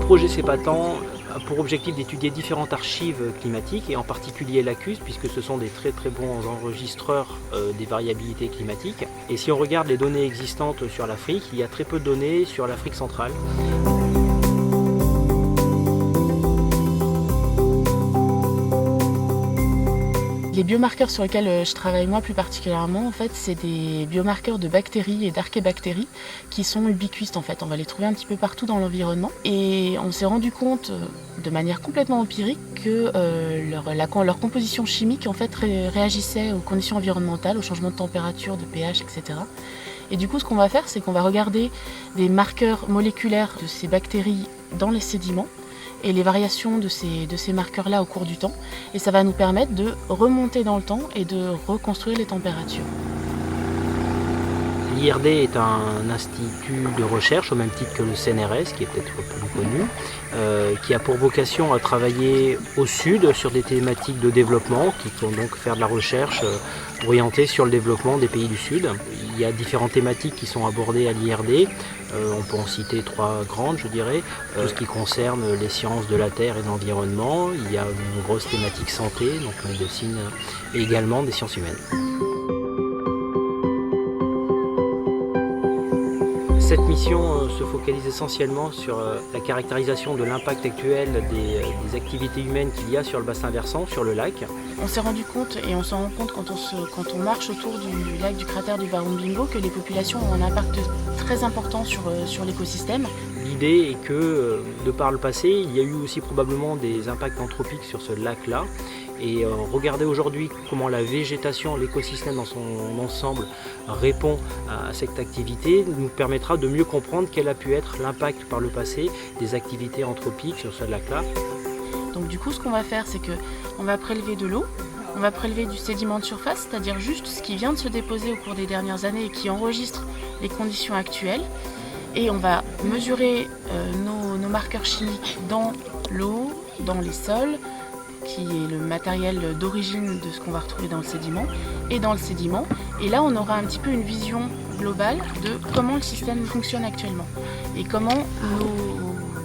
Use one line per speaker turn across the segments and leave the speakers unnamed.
projet CEPATAN a pour objectif d'étudier différentes archives climatiques et en particulier l'ACUS, puisque ce sont des très bons enregistreurs des variabilités climatiques. Et si on regarde les données existantes sur l'Afrique, il y a très peu de données sur l'Afrique centrale.
Les biomarqueurs sur lesquels je travaille moi plus particulièrement, en fait, c'est des biomarqueurs de bactéries et d'archébactéries qui sont ubiquistes en fait. On va les trouver un petit peu partout dans l'environnement et on s'est rendu compte de manière complètement empirique que leur composition chimique en fait réagissait aux conditions environnementales, au changement de température, de pH, etc. Et du coup, ce qu'on va faire, c'est qu'on va regarder des marqueurs moléculaires de ces bactéries dans les sédiments et les variations de ces marqueurs-là au cours du temps. Et ça va nous permettre de remonter dans le temps et de reconstruire les températures.
L'IRD est un institut de recherche au même titre que le CNRS, qui est peut-être plus connu, qui a pour vocation à travailler au sud sur des thématiques de développement, qui vont donc faire de la recherche orientée sur le développement des pays du sud. Il y a différentes thématiques qui sont abordées à l'IRD. On peut en citer 3 grandes, je dirais. Tout ce qui concerne les sciences de la Terre et de l'environnement. Il y a une grosse thématique santé, donc médecine, et également des sciences humaines. Cette mission se focalise essentiellement sur la caractérisation de l'impact actuel des activités humaines qu'il y a sur le bassin versant, sur le lac.
On s'est rendu compte, et on s'en rend compte quand on marche autour du lac du cratère du Warrumbingo, que les populations ont un impact très important sur l'écosystème.
L'idée est que, de par le passé, il y a eu aussi probablement des impacts anthropiques sur ce lac-là. Et regarder aujourd'hui comment la végétation, l'écosystème dans son ensemble répond à cette activité nous permettra de mieux comprendre quel a pu être l'impact par le passé des activités anthropiques sur ce lac-là.
Donc du coup, ce qu'on va faire, c'est qu'on va prélever de l'eau, on va prélever du sédiment de surface, c'est-à-dire juste ce qui vient de se déposer au cours des dernières années et qui enregistre les conditions actuelles. Et on va mesurer nos marqueurs chimiques dans l'eau, dans les sols, qui est le matériel d'origine de ce qu'on va retrouver dans le sédiment, et dans le sédiment. Et là, on aura un petit peu une vision globale de comment le système fonctionne actuellement et comment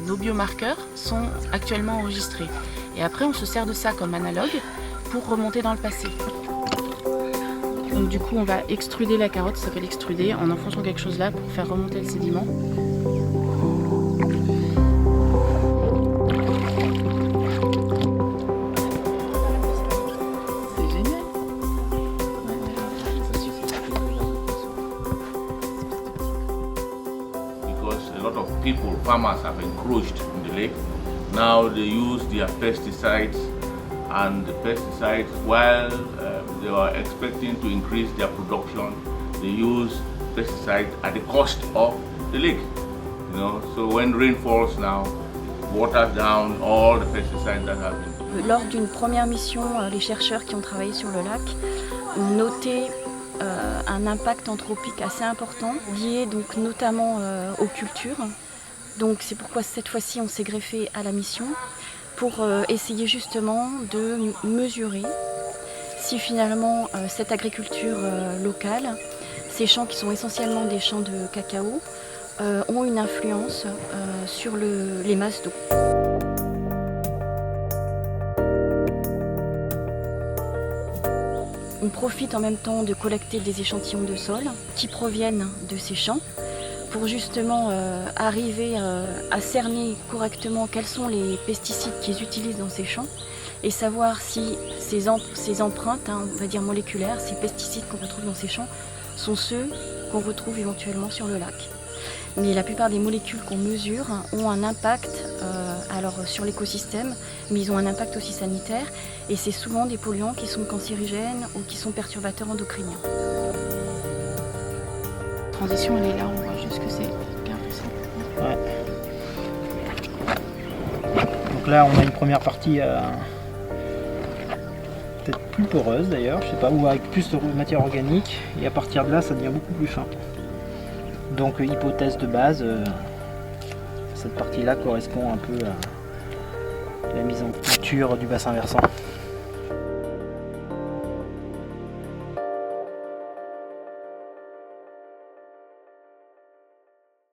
nos biomarqueurs sont actuellement enregistrés. Et après, on se sert de ça comme analogue pour remonter dans le passé. Donc du coup, on va extruder la carotte, ça s'appelle extruder, en enfonçant quelque chose là pour faire remonter le sédiment.
Farmers have encroached in the lake. Now they use their pesticides, and the pesticides, while they are expecting to increase their production, they use pesticides at the cost of the lake. So when rain falls now, waters down all the pesticides that have been.
Lors d'une première mission, les chercheurs qui ont travaillé sur le lac ont noté un impact anthropique assez important, lié donc notamment aux cultures. Donc c'est pourquoi cette fois-ci on s'est greffé à la mission pour essayer justement de mesurer si finalement cette agriculture locale, ces champs qui sont essentiellement des champs de cacao, ont une influence sur les masses d'eau. On profite en même temps de collecter des échantillons de sol qui proviennent de ces champs, pour justement arriver à cerner correctement quels sont les pesticides qu'ils utilisent dans ces champs et savoir si ces empreintes, on va dire moléculaires, ces pesticides qu'on retrouve dans ces champs, sont ceux qu'on retrouve éventuellement sur le lac. Mais la plupart des molécules qu'on mesure ont un impact alors sur l'écosystème, mais ils ont un impact aussi sanitaire et c'est souvent des polluants qui sont cancérigènes ou qui sont perturbateurs endocriniens.
La transition, elle est là, on voit juste que c'est bien puissant.
Ouais. Donc là, on a une première partie peut-être plus poreuse d'ailleurs, je sais pas, ou avec plus de matière organique, et à partir de là, ça devient beaucoup plus fin. Donc hypothèse de base, cette partie-là correspond un peu à la mise en culture du bassin versant.